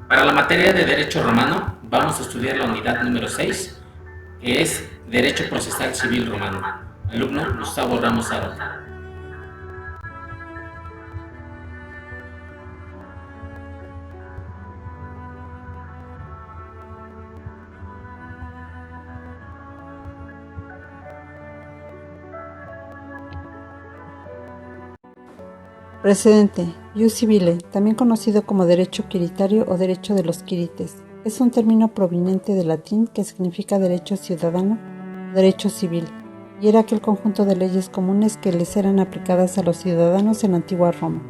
Para la materia de Derecho Romano vamos a estudiar la unidad número 6, que es Derecho Procesal Civil Romano. Alumno Gustavo Ramos Arota. Precedente. Ius civile, también conocido como derecho quiritario o derecho de los quirites, es un término proveniente del latín que significa derecho ciudadano o derecho civil, y era aquel conjunto de leyes comunes que les eran aplicadas a los ciudadanos en la antigua Roma.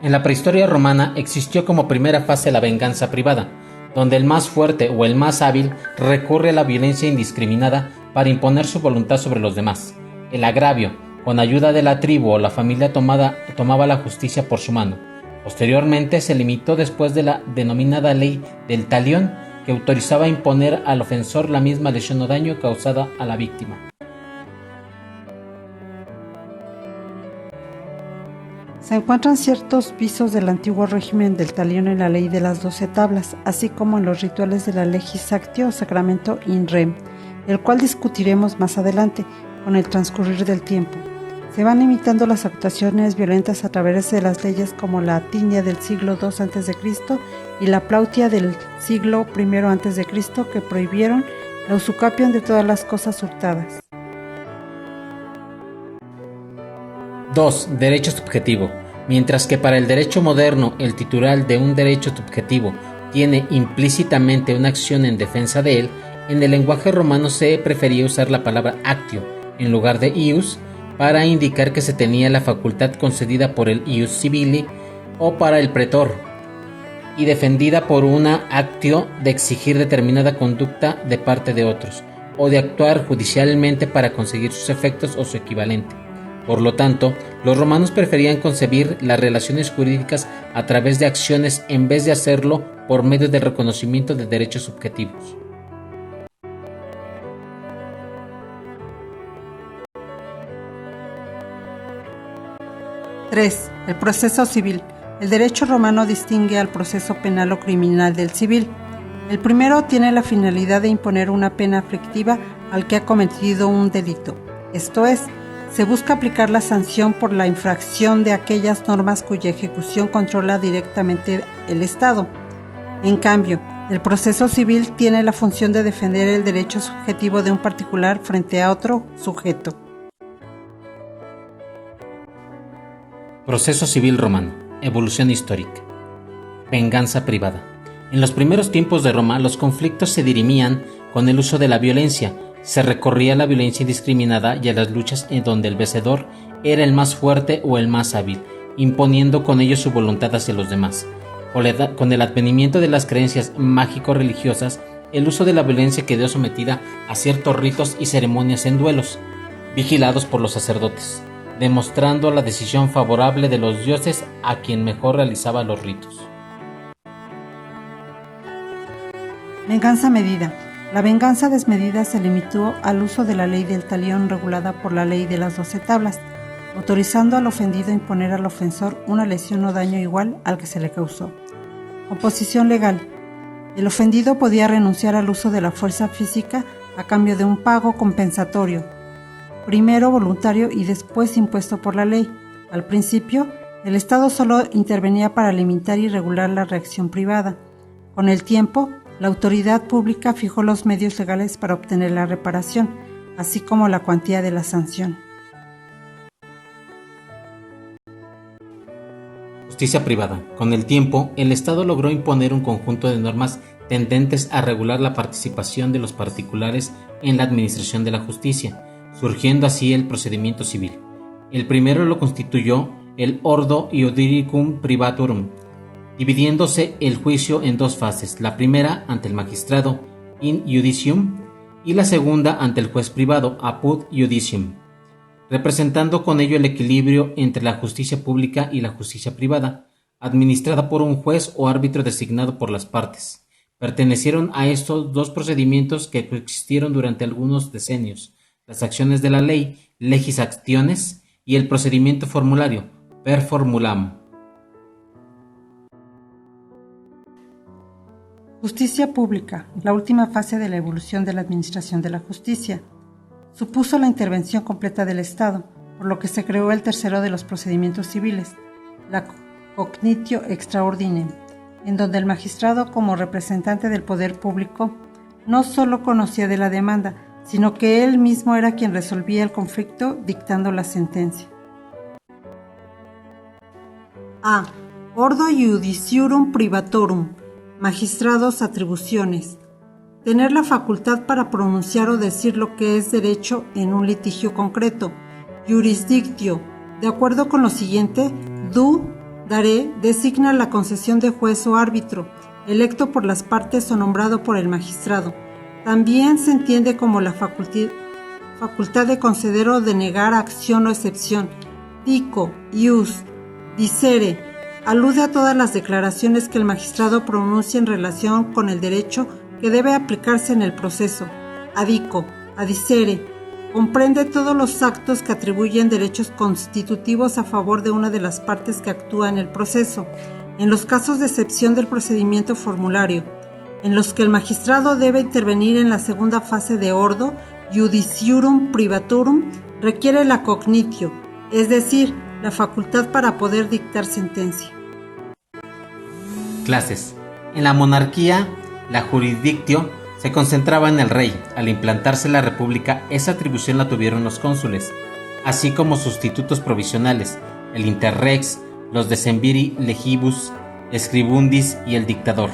En la prehistoria romana existió como primera fase la venganza privada, donde el más fuerte o el más hábil recurre a la violencia indiscriminada para imponer su voluntad sobre los demás. El agravio, con ayuda de la tribu o la familia tomaba la justicia por su mano. Posteriormente se limitó después de la denominada ley del talión, que autorizaba imponer al ofensor la misma lesión o daño causada a la víctima. Se encuentran ciertos visos del antiguo régimen del talión en la ley de las 12 tablas, así como en los rituales de la legis actio o sacramento in rem, el cual discutiremos más adelante con el transcurrir del tiempo. Se van imitando las actuaciones violentas a través de las leyes como la Tinia del siglo II a.C. y la Plautia del siglo I a.C., que prohibieron la usucapión de todas las cosas hurtadas. 2. Derecho subjetivo. Mientras que para el derecho moderno el titular de un derecho subjetivo tiene implícitamente una acción en defensa de él, en el lenguaje romano se prefería usar la palabra actio en lugar de ius para indicar que se tenía la facultad concedida por el ius civili o para el pretor y defendida por una actio de exigir determinada conducta de parte de otros o de actuar judicialmente para conseguir sus efectos o su equivalente. Por lo tanto, los romanos preferían concebir las relaciones jurídicas a través de acciones en vez de hacerlo por medio del reconocimiento de derechos subjetivos. (3) El proceso civil. El derecho romano distingue al proceso penal o criminal del civil. El primero tiene la finalidad de imponer una pena aflictiva al que ha cometido un delito. Esto es, se busca aplicar la sanción por la infracción de aquellas normas cuya ejecución controla directamente el Estado. En cambio, el proceso civil tiene la función de defender el derecho subjetivo de un particular frente a otro sujeto. Proceso civil romano. Evolución histórica. Venganza privada. En los primeros tiempos de Roma, los conflictos se dirimían con el uso de la violencia. Se recorría a la violencia indiscriminada y a las luchas en donde el vencedor era el más fuerte o el más hábil, imponiendo con ello su voluntad hacia los demás. Con el advenimiento de las creencias mágico-religiosas, el uso de la violencia quedó sometida a ciertos ritos y ceremonias en duelos, vigilados por los sacerdotes, demostrando la decisión favorable de los dioses a quien mejor realizaba los ritos. Venganza medida. La venganza desmedida se limitó al uso de la ley del talión regulada por la ley de las 12 tablas, autorizando al ofendido a imponer al ofensor una lesión o daño igual al que se le causó. Composición legal. El ofendido podía renunciar al uso de la fuerza física a cambio de un pago compensatorio, primero voluntario y después impuesto por la ley. Al principio, el Estado solo intervenía para limitar y regular la reacción privada. Con el tiempo, la autoridad pública fijó los medios legales para obtener la reparación, así como la cuantía de la sanción. Justicia privada. Con el tiempo, el Estado logró imponer un conjunto de normas tendentes a regular la participación de los particulares en la administración de la justicia, surgiendo así el procedimiento civil. El primero lo constituyó el Ordo Iudicum Privatorum, dividiéndose el juicio en dos fases, la primera ante el magistrado in judicium y la segunda ante el juez privado apud judicium, representando con ello el equilibrio entre la justicia pública y la justicia privada, administrada por un juez o árbitro designado por las partes. Pertenecieron a estos dos procedimientos que coexistieron durante algunos decenios: las acciones de la ley, legis actiones, y el procedimiento formulario, per formulam. Justicia pública, la última fase de la evolución de la administración de la justicia. Supuso la intervención completa del Estado, por lo que se creó el tercero de los procedimientos civiles, la cognitio extra ordinem, en donde el magistrado, como representante del poder público, no solo conocía de la demanda, sino que él mismo era quien resolvía el conflicto dictando la sentencia. A. Ordo judiciarum privatorum. Magistrados, atribuciones. Tener la facultad para pronunciar o decir lo que es derecho en un litigio concreto. Jurisdictio. De acuerdo con lo siguiente, daré, designa la concesión de juez o árbitro, electo por las partes o nombrado por el magistrado. También se entiende como la facultad de conceder o denegar acción o excepción. Dico, ius, dicere, alude a todas las declaraciones que el magistrado pronuncia en relación con el derecho que debe aplicarse en el proceso. Adico, adicere, comprende todos los actos que atribuyen derechos constitutivos a favor de una de las partes que actúa en el proceso, en los casos de excepción del procedimiento formulario, en los que el magistrado debe intervenir en la segunda fase de ordo judiciarum privatorum, requiere la cognitio, es decir, la facultad para poder dictar sentencia. Clases. En la monarquía, la jurisdictio se concentraba en el rey. Al implantarse la república, esa atribución la tuvieron los cónsules, así como sustitutos provisionales, el interrex, los decemviri legibus, scribundis y el dictador.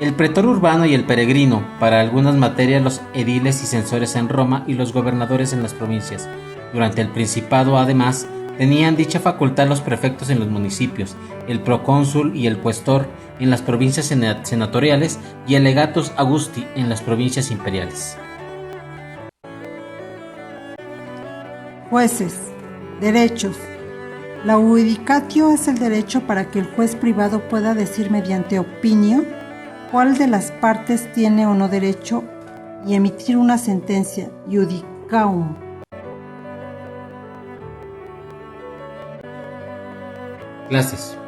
El pretor urbano y el peregrino, para algunas materias los ediles y censores en Roma y los gobernadores en las provincias. Durante el principado, además, tenían dicha facultad los prefectos en los municipios, el procónsul y el cuestor en las provincias senatoriales y el legatus augusti en las provincias imperiales. Jueces. Derechos. La judicatio es el derecho para que el juez privado pueda decir mediante opinio cuál de las partes tiene o no derecho y emitir una sentencia, judicaum. Clases.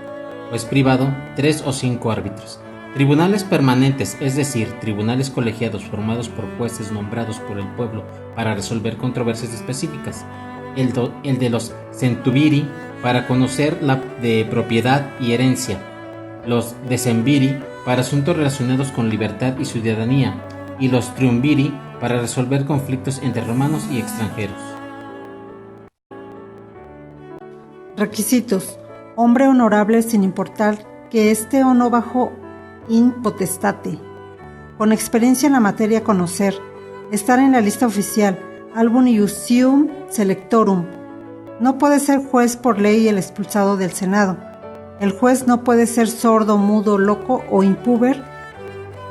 Juez privado, 3 o 5 árbitros. Tribunales permanentes, es decir, tribunales colegiados formados por jueces nombrados por el pueblo para resolver controversias específicas. El de los centubiri, para conocer la de propiedad y herencia. Los decemviri, para asuntos relacionados con libertad y ciudadanía. Y los triumviri, para resolver conflictos entre romanos y extranjeros. Requisitos. Hombre honorable sin importar que esté o no bajo in potestate. Con experiencia en la materia conocer. Estar en la lista oficial. Album iusium selectorum. No puede ser juez por ley el expulsado del Senado. El juez no puede ser sordo, mudo, loco o impúber.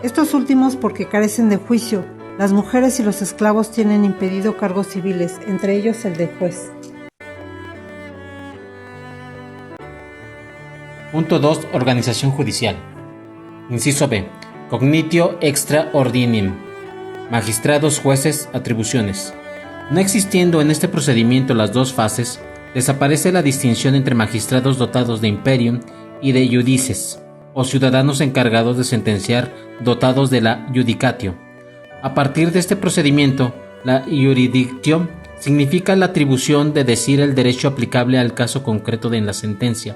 Estos últimos porque carecen de juicio. Las mujeres y los esclavos tienen impedido cargos civiles, entre ellos el de juez. Punto 2. Organización judicial. Inciso B. Cognitio extra ordinem. Magistrados, jueces, atribuciones. No existiendo en este procedimiento las dos fases, desaparece la distinción entre magistrados dotados de imperium y de iudices, o ciudadanos encargados de sentenciar dotados de la judicatio. A partir de este procedimiento, la jurisdictio significa la atribución de decir el derecho aplicable al caso concreto en la sentencia.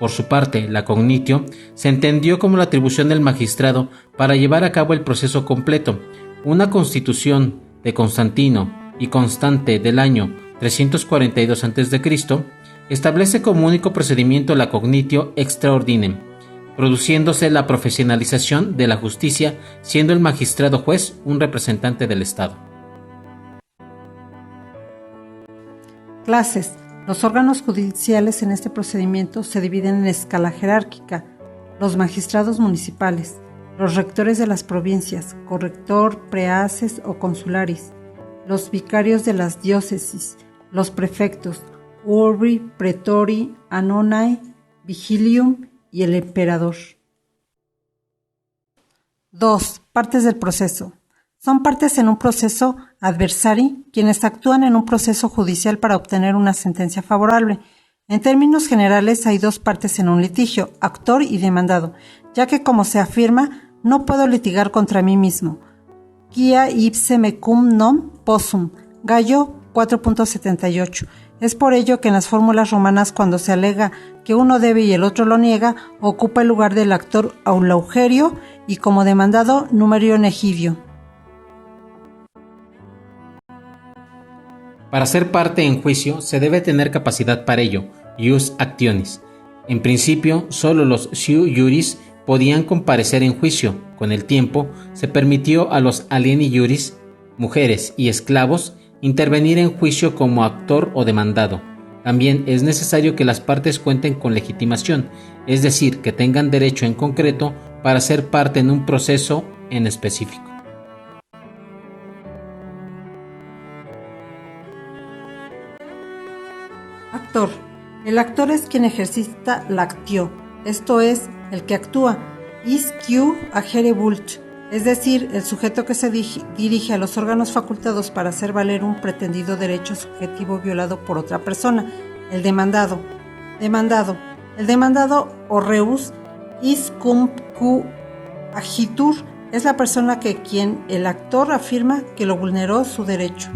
Por su parte, la cognitio se entendió como la atribución del magistrado para llevar a cabo el proceso completo. Una constitución de Constantino y Constante del año 342 a.C. establece como único procedimiento la cognitio extra ordinem, produciéndose la profesionalización de la justicia, siendo el magistrado juez un representante del Estado. Clases. Los órganos judiciales en este procedimiento se dividen en escala jerárquica. Los magistrados municipales, los rectores de las provincias, corrector, preases o consularis, los vicarios de las diócesis, los prefectos, urbi, pretori, anonae, vigilium y el emperador. 2. Partes del proceso. Son partes en un proceso adversari quienes actúan en un proceso judicial para obtener una sentencia favorable. En términos generales hay dos partes en un litigio, actor y demandado, ya que como se afirma, no puedo litigar contra mí mismo. Quia ipse mecum non possum. Gallo 4.78. Es por ello que en las fórmulas romanas, cuando se alega que uno debe y el otro lo niega, ocupa el lugar del actor aulaugerio y como demandado numerio negidio. Para ser parte en juicio se debe tener capacidad para ello, ius actionis. En principio, solo los siu iuris podían comparecer en juicio. Con el tiempo, se permitió a los alieni iuris, mujeres y esclavos, intervenir en juicio como actor o demandado. También es necesario que las partes cuenten con legitimación, es decir, que tengan derecho en concreto para ser parte en un proceso en específico. Actor. El actor es quien ejercita la actio, esto es, el que actúa, is qui agere vult, es decir, el sujeto que se dirige a los órganos facultados para hacer valer un pretendido derecho subjetivo violado por otra persona, el demandado. El demandado o reus is cum q agitur, es la persona que quien el actor afirma que lo vulneró su derecho.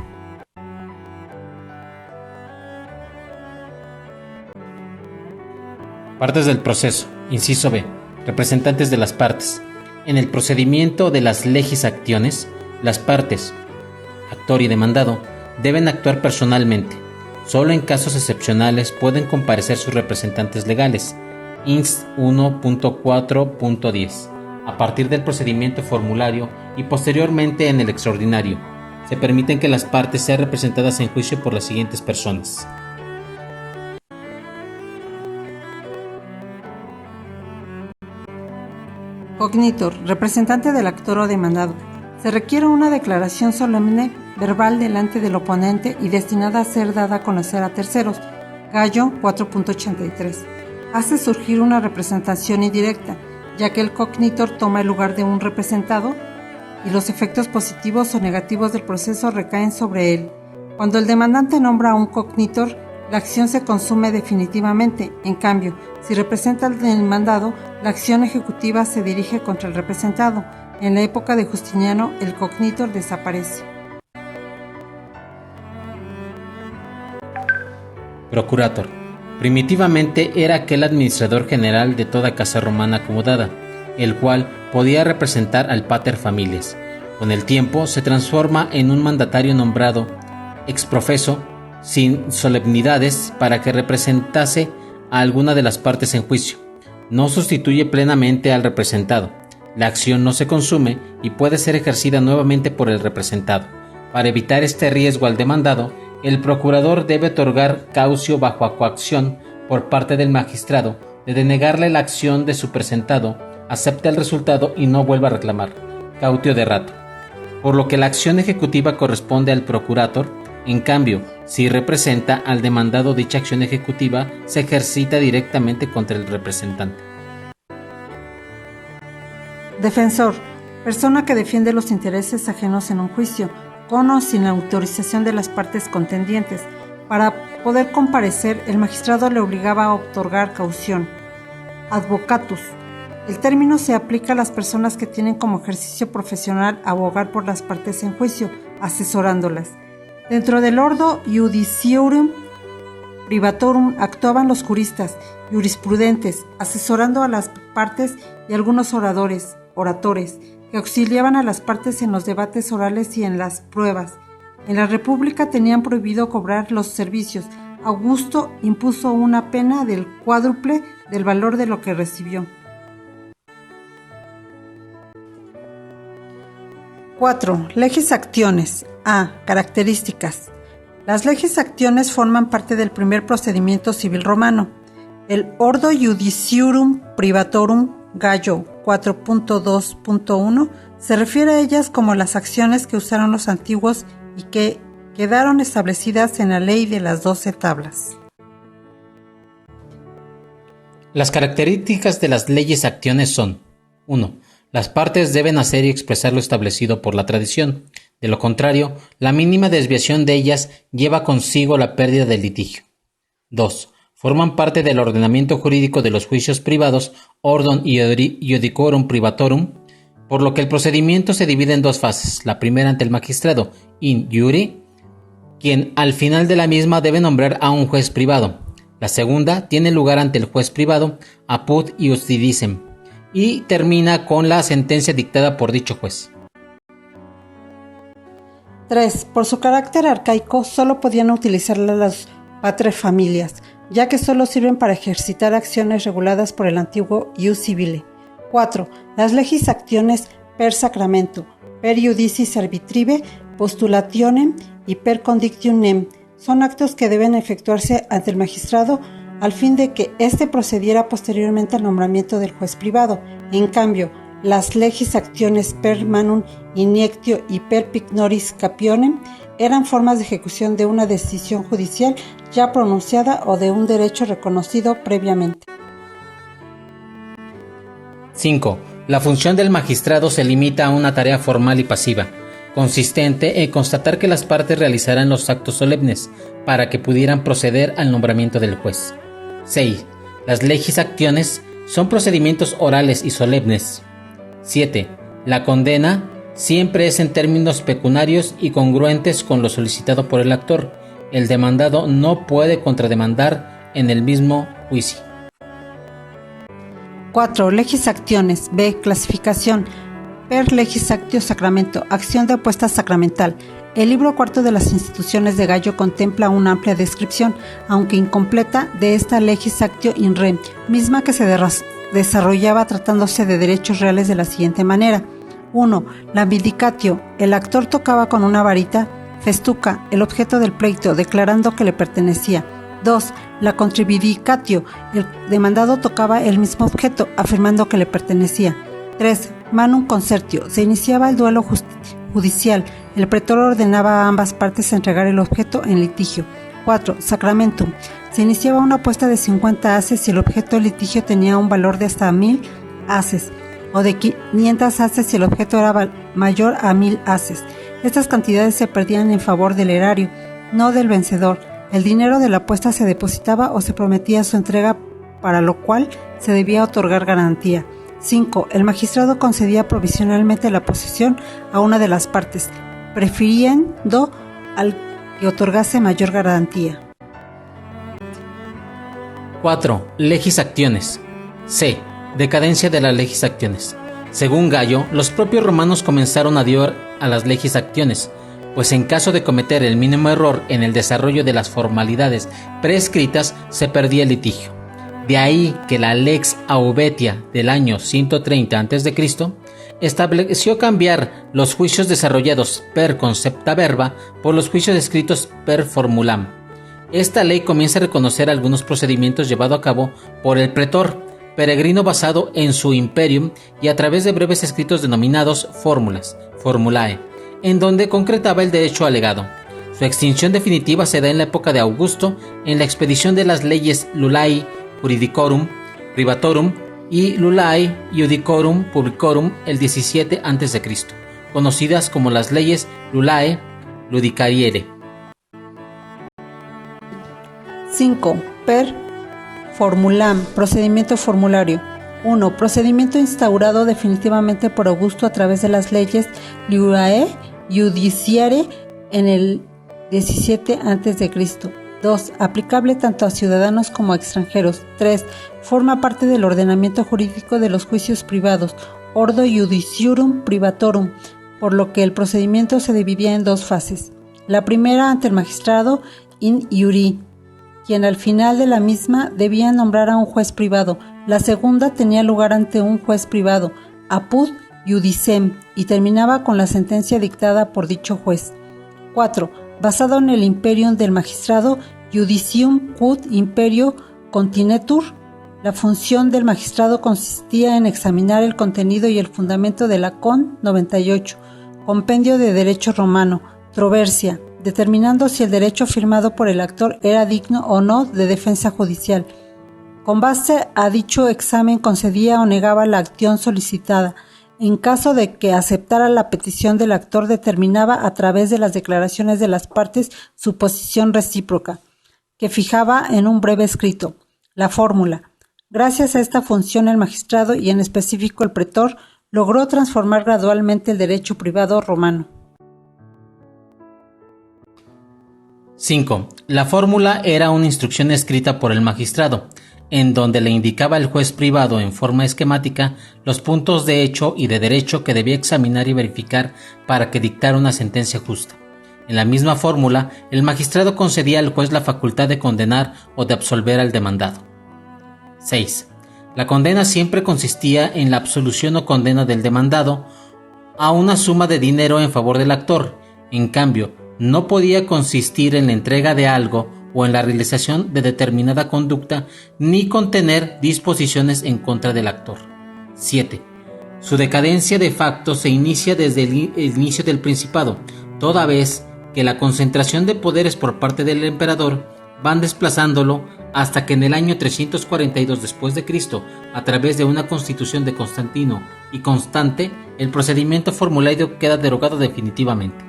Partes del proceso. Inciso B. Representantes de las partes. En el procedimiento de las legis actiones, las partes, actor y demandado, deben actuar personalmente. Solo en casos excepcionales pueden comparecer sus representantes legales. Inst 1.4.10. A partir del procedimiento formulario y posteriormente en el extraordinario, se permiten que las partes sean representadas en juicio por las siguientes personas. Cognitor, representante del actor o demandado. Se requiere una declaración solemne verbal delante del oponente y destinada a ser dada a conocer a terceros. Gallo 4.83. Hace surgir una representación indirecta, ya que el cognitor toma el lugar de un representado y los efectos positivos o negativos del proceso recaen sobre él. Cuando el demandante nombra a un cognitor, la acción se consume definitivamente. En cambio, si representa al demandado, la acción ejecutiva se dirige contra el representado. En la época de Justiniano, el cognitor desaparece. Procurator. Primitivamente era aquel administrador general de toda casa romana acomodada, el cual podía representar al pater familias. Con el tiempo se transforma en un mandatario nombrado ex professo, sin solemnidades, para que representase a alguna de las partes en juicio. No sustituye plenamente al representado. La acción no se consume y puede ser ejercida nuevamente por el representado. Para evitar este riesgo al demandado, el procurador debe otorgar caucio bajo coacción por parte del magistrado de denegarle la acción de su presentado, acepte el resultado y no vuelva a reclamar, cautio de rato. Por lo que la acción ejecutiva corresponde al procurator. En cambio, si representa al demandado, dicha acción ejecutiva se ejercita directamente contra el representante. Defensor. Persona que defiende los intereses ajenos en un juicio, con o sin la autorización de las partes contendientes. Para poder comparecer, el magistrado le obligaba a otorgar caución. Advocatus. El término se aplica a las personas que tienen como ejercicio profesional abogar por las partes en juicio, asesorándolas. Dentro del ordo judiciarum privatorum actuaban los juristas, jurisprudentes, asesorando a las partes y algunos oradores, que auxiliaban a las partes en los debates orales y en las pruebas. En la República tenían prohibido cobrar los servicios. Augusto impuso una pena del cuádruple del valor de lo que recibió. 4. Legis actiones. A. Características. Las legis actiones forman parte del primer procedimiento civil romano. El ordo judiciarum privatorum, Gallo 4.2.1, se refiere a ellas como las acciones que usaron los antiguos y que quedaron establecidas en la ley de las 12 tablas. Las características de las leyes actiones son: 1. Las partes deben hacer y expresar lo establecido por la tradición. De lo contrario, la mínima desviación de ellas lleva consigo la pérdida del litigio. 2. Forman parte del ordenamiento jurídico de los juicios privados, ordon iudicorum privatorum, por lo que el procedimiento se divide en dos fases. La primera ante el magistrado in iure, quien al final de la misma debe nombrar a un juez privado. La segunda tiene lugar ante el juez privado apud iustidicem y termina con la sentencia dictada por dicho juez. 3. Por su carácter arcaico, solo podían utilizarla las paterfamilias, ya que solo sirven para ejercitar acciones reguladas por el antiguo ius civile. 4. Las legis actiones per sacramento, per iudicis arbitrive, postulationem y per condictionem son actos que deben efectuarse ante el magistrado al fin de que éste procediera posteriormente al nombramiento del juez privado. En cambio, las legis actiones per manum iniectio y per pignoris capionem eran formas de ejecución de una decisión judicial ya pronunciada o de un derecho reconocido previamente. 5. La función del magistrado se limita a una tarea formal y pasiva, consistente en constatar que las partes realizarán los actos solemnes para que pudieran proceder al nombramiento del juez. 6. Las legis actiones son procedimientos orales y solemnes. 7. La condena siempre es en términos pecuniarios y congruentes con lo solicitado por el actor. El demandado no puede contrademandar en el mismo juicio. 4. Legis actiones. B. Clasificación. Per legis actio sacramento. Acción de apuesta sacramental. El libro cuarto de las instituciones de Gallo contempla una amplia descripción, aunque incompleta, de esta legis actio in re, misma que se desarrollaba tratándose de derechos reales de la siguiente manera. 1. La vindicatio. El actor tocaba con una varita festuca el objeto del pleito, declarando que le pertenecía. 2. La contribidicatio. El demandado tocaba el mismo objeto, afirmando que le pertenecía. 3. Manum concertio. Se iniciaba el duelo judicial. El pretor ordenaba a ambas partes entregar el objeto en litigio. 4. Sacramentum. Se iniciaba una apuesta de 50 haces si el objeto del litigio tenía un valor de hasta 1000 haces, o de 500 haces si el objeto era mayor a 1000 haces. Estas cantidades se perdían en favor del erario, no del vencedor. El dinero de la apuesta se depositaba o se prometía su entrega, para lo cual se debía otorgar garantía. 5. El magistrado concedía provisionalmente la posesión a una de las partes, prefiriendo al que otorgase mayor garantía. 4. Legis actiones. C. Decadencia de las legis actiones. Según Gallo, los propios romanos comenzaron a odiar a las legis actiones, pues en caso de cometer el mínimo error en el desarrollo de las formalidades prescritas, se perdía el litigio. De ahí que la Lex Aubetia del año 130 a.C. estableció cambiar los juicios desarrollados per concepta verba por los juicios escritos per formulam. Esta ley comienza a reconocer algunos procedimientos llevados a cabo por el pretor peregrino basado en su imperium y a través de breves escritos denominados fórmulas, formulae, en donde concretaba el derecho alegado. Su extinción definitiva se da en la época de Augusto en la expedición de las leyes Iuliae Juridicorum Privatorum y Iuliae Iudicorum Publicorum el 17 a.C., conocidas como las leyes Iuliae Ludicariere. 5. Per formulam. Procedimiento formulario. 1. Procedimiento instaurado definitivamente por Augusto a través de las leyes Iuliae Iudiciae en el 17 a.C. 2. Aplicable tanto a ciudadanos como a extranjeros. 3. Forma parte del ordenamiento jurídico de los juicios privados, ordo iudiciurum privatorum, por lo que el procedimiento se dividía en dos fases. La primera ante el magistrado in iuri, quien al final de la misma debía nombrar a un juez privado. La segunda tenía lugar ante un juez privado, apud iudicem, y terminaba con la sentencia dictada por dicho juez. 4. Basado en el imperium del magistrado, judicium quod imperio continetur, la función del magistrado consistía en examinar el contenido y el fundamento de la Con 98, compendio de derecho romano, troversia, determinando si el derecho firmado por el actor era digno o no de defensa judicial. Con base a dicho examen concedía o negaba la acción solicitada. En caso de que aceptara la petición del actor, determinaba a través de las declaraciones de las partes su posición recíproca, que fijaba en un breve escrito. La fórmula. Gracias a esta función el magistrado y en específico el pretor logró transformar gradualmente el derecho privado romano. 5. La fórmula era una instrucción escrita por el magistrado, en donde le indicaba al juez privado en forma esquemática los puntos de hecho y de derecho que debía examinar y verificar para que dictara una sentencia justa. En la misma fórmula, el magistrado concedía al juez la facultad de condenar o de absolver al demandado. 6. La condena siempre consistía en la absolución o condena del demandado a una suma de dinero en favor del actor. En cambio, no podía consistir en la entrega de algo o en la realización de determinada conducta, ni contener disposiciones en contra del actor. 7. Su decadencia de facto se inicia desde el inicio del Principado, toda vez que la concentración de poderes por parte del emperador van desplazándolo hasta que en el año 342 después de Cristo, a través de una constitución de Constantino y Constante, el procedimiento formulario queda derogado definitivamente.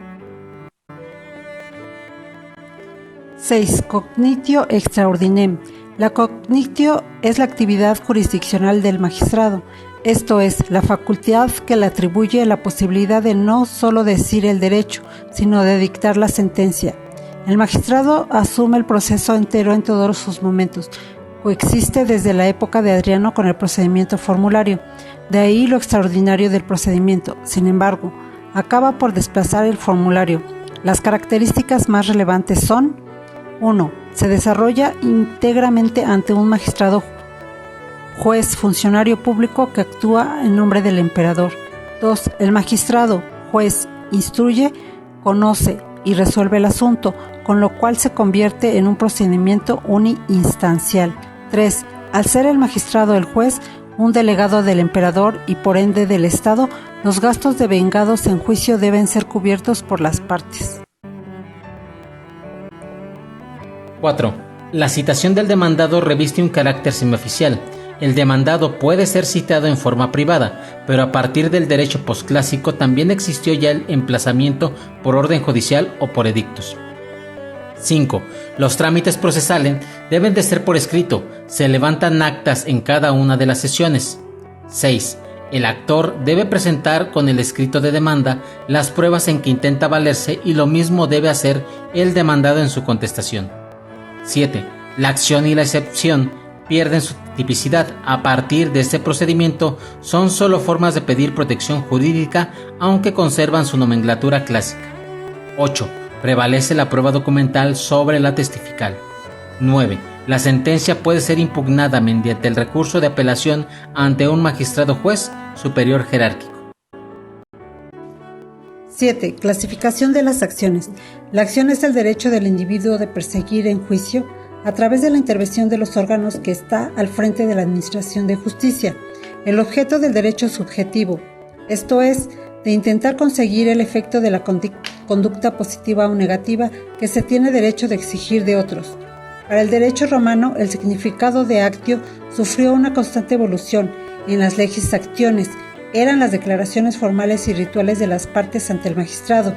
6. Cognitio extraordinem. La cognitio es la actividad jurisdiccional del magistrado, esto es, la facultad que le atribuye la posibilidad de no solo decir el derecho, sino de dictar la sentencia. El magistrado asume el proceso entero en todos sus momentos. Coexiste desde la época de Adriano con el procedimiento formulario, de ahí lo extraordinario del procedimiento. Sin embargo, acaba por desplazar el formulario. Las características más relevantes son: 1. Se desarrolla íntegramente ante un magistrado, juez, funcionario público que actúa en nombre del emperador. 2. El magistrado, juez, instruye, conoce y resuelve el asunto, con lo cual se convierte en un procedimiento uniinstancial. 3. Al ser el magistrado el juez, un delegado del emperador y por ende del Estado, los gastos devengados en juicio deben ser cubiertos por las partes. 4. La citación del demandado reviste un carácter semioficial. El demandado puede ser citado en forma privada, pero a partir del derecho posclásico también existió ya el emplazamiento por orden judicial o por edictos. 5. Los trámites procesales deben de ser por escrito. Se levantan actas en cada una de las sesiones. 6. El actor debe presentar con el escrito de demanda las pruebas en que intenta valerse y lo mismo debe hacer el demandado en su contestación. 7. La acción y la excepción pierden su tipicidad. A partir de este procedimiento son solo formas de pedir protección jurídica, aunque conservan su nomenclatura clásica. 8. Prevalece la prueba documental sobre la testifical. 9. La sentencia puede ser impugnada mediante el recurso de apelación ante un magistrado juez superior jerárquico. 7. Clasificación de las acciones. La acción es el derecho del individuo de perseguir en juicio a través de la intervención de los órganos que está al frente de la administración de justicia, el objeto del derecho subjetivo, esto es, de intentar conseguir el efecto de la conducta positiva o negativa que se tiene derecho de exigir de otros. Para el derecho romano, el significado de actio sufrió una constante evolución. En las legis actiones eran las declaraciones formales y rituales de las partes ante el magistrado.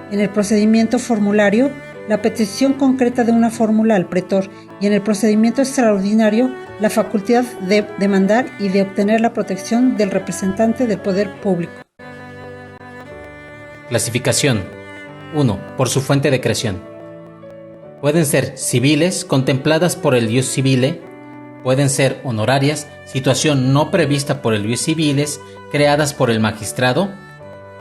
En el procedimiento formulario, la petición concreta de una fórmula al pretor, y en el procedimiento extraordinario, la facultad de demandar y de obtener la protección del representante del poder público. Clasificación. 1. Por su fuente de creación. Pueden ser civiles, contempladas por el ius civile. Pueden ser honorarias, situación no prevista por el ius civiles, creadas por el magistrado,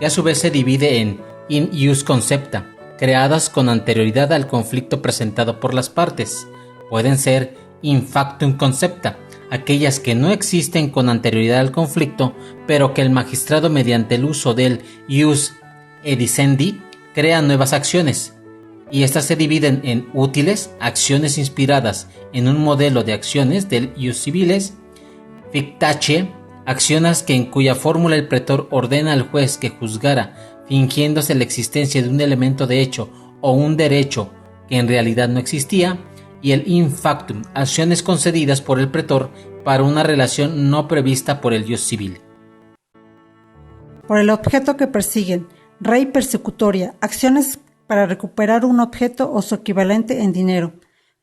que a su vez se divide en in ius concepta, creadas con anterioridad al conflicto presentado por las partes. Pueden ser in factum concepta, aquellas que no existen con anterioridad al conflicto, pero que el magistrado mediante el uso del ius edicendi crea nuevas acciones, y estas se dividen en útiles, acciones inspiradas en un modelo de acciones del ius civiles, fictacie, acciones en cuya fórmula el pretor ordena al juez que juzgara fingiéndose la existencia de un elemento de hecho o un derecho que en realidad no existía, y el in factum, acciones concedidas por el pretor para una relación no prevista por el ius civile. Por el objeto que persiguen. Rei persecutoria, acciones para recuperar un objeto o su equivalente en dinero.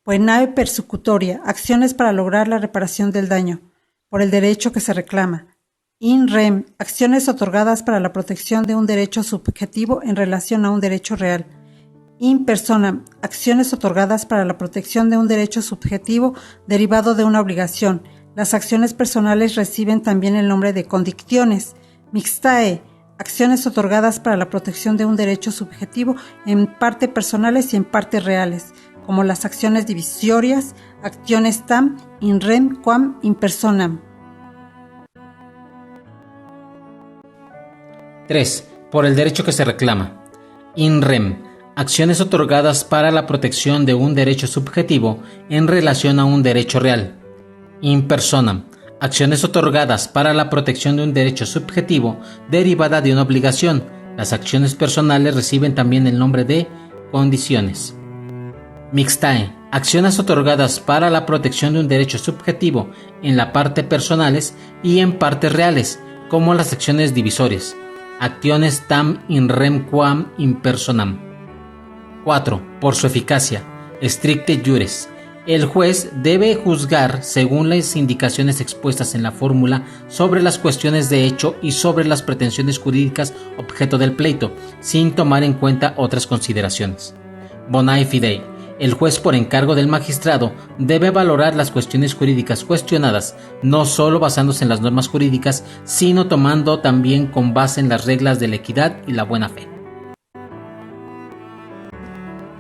Poenae persecutoria, acciones para lograr la reparación del daño, por el derecho que se reclama. In rem, acciones otorgadas para la protección de un derecho subjetivo en relación a un derecho real. In personam, acciones otorgadas para la protección de un derecho subjetivo derivado de una obligación. Las acciones personales reciben también el nombre de condicciones. Mixtae, acciones otorgadas para la protección de un derecho subjetivo en parte personales y en parte reales, como las acciones divisorias, acciones tam, in rem quam in personam. 3. Por el derecho que se reclama. In rem, acciones otorgadas para la protección de un derecho subjetivo en relación a un derecho real. In personam, acciones otorgadas para la protección de un derecho subjetivo derivada de una obligación. Las acciones personales reciben también el nombre de condiciones. Mixtae, acciones otorgadas para la protección de un derecho subjetivo en la parte personales y en partes reales, como las acciones divisorias. Actiones tam in rem quam in personam. 4. Por su eficacia. Stricte iures. El juez debe juzgar según las indicaciones expuestas en la fórmula sobre las cuestiones de hecho y sobre las pretensiones jurídicas objeto del pleito, sin tomar en cuenta otras consideraciones. Bonae fidei. El juez, por encargo del magistrado, debe valorar las cuestiones jurídicas cuestionadas, no solo basándose en las normas jurídicas, sino tomando también con base en las reglas de la equidad y la buena fe.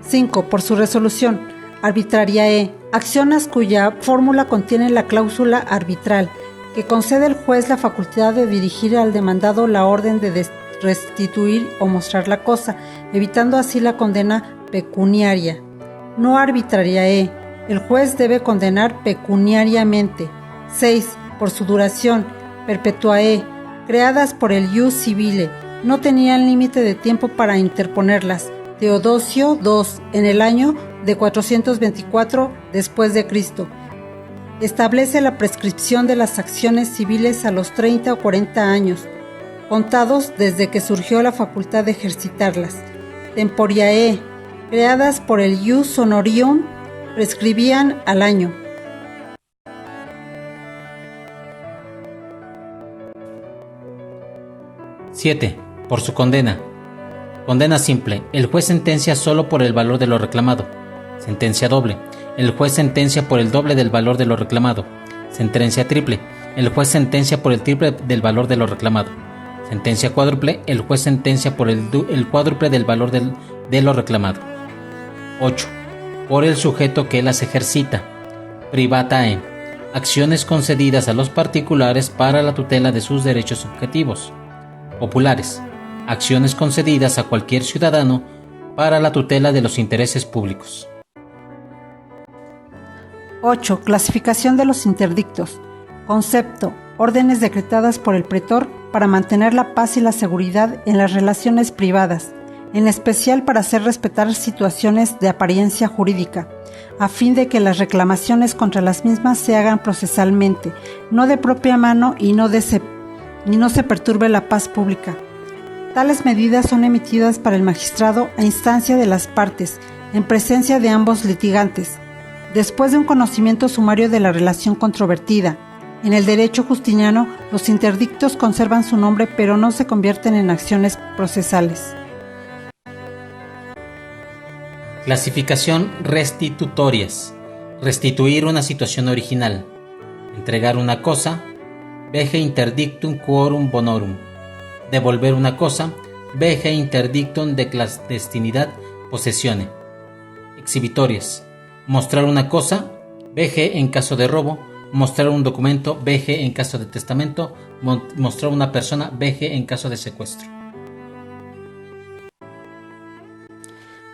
5. Por su resolución. Arbitrariae, acciones cuya fórmula contiene la cláusula arbitral, que concede al juez la facultad de dirigir al demandado la orden de restituir o mostrar la cosa, evitando así la condena pecuniaria. No arbitrariae, el juez debe condenar pecuniariamente. 6. Por su duración. Perpetuae, creadas por el ius civile, no tenían límite de tiempo para interponerlas. Teodosio II, en el año de 424 después de Cristo. Establece la prescripción de las acciones civiles a los 30 o 40 años, contados desde que surgió la facultad de ejercitarlas. Temporiae, creadas por el ius honorium, prescribían al año. 7. Por su condena. Condena simple. El juez sentencia solo por el valor de lo reclamado. Sentencia doble. El juez sentencia por el doble del valor de lo reclamado. Sentencia triple. El juez sentencia por el triple del valor de lo reclamado. Sentencia cuádruple. El juez sentencia por el cuádruple del valor de lo reclamado. 8. Por el sujeto que las ejercita. Privatae. Acciones concedidas a los particulares para la tutela de sus derechos subjetivos. Populares. Acciones concedidas a cualquier ciudadano para la tutela de los intereses públicos. 8. Clasificación de los interdictos. Concepto. Órdenes decretadas por el pretor para mantener la paz y la seguridad en las relaciones privadas, en especial para hacer respetar situaciones de apariencia jurídica, a fin de que las reclamaciones contra las mismas se hagan procesalmente, no de propia mano y no se perturbe la paz pública. Tales medidas son emitidas para el magistrado a instancia de las partes, en presencia de ambos litigantes, después de un conocimiento sumario de la relación controvertida. En el derecho justiniano, los interdictos conservan su nombre pero no se convierten en acciones procesales. Clasificación restitutorias. Restituir una situación original. Entregar una cosa. Vege interdictum quorum bonorum. Devolver una cosa. Vege interdictum de clandestinidad possessione. Exhibitorias. Mostrar una cosa. Vege en caso de robo. Mostrar un documento. Vege en caso de testamento. Mostrar una persona. Vege en caso de secuestro.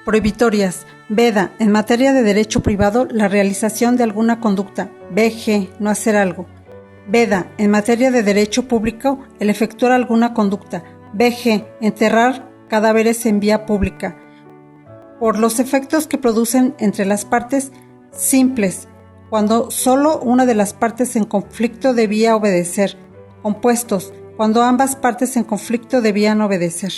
Prohibitorias. Veda, en materia de derecho privado, la realización de alguna conducta. VG, no hacer algo. Veda, en materia de derecho público, el efectuar alguna conducta. VG, enterrar cadáveres en vía pública. Por los efectos que producen entre las partes simples, cuando solo una de las partes en conflicto debía obedecer. Compuestos, cuando ambas partes en conflicto debían obedecer.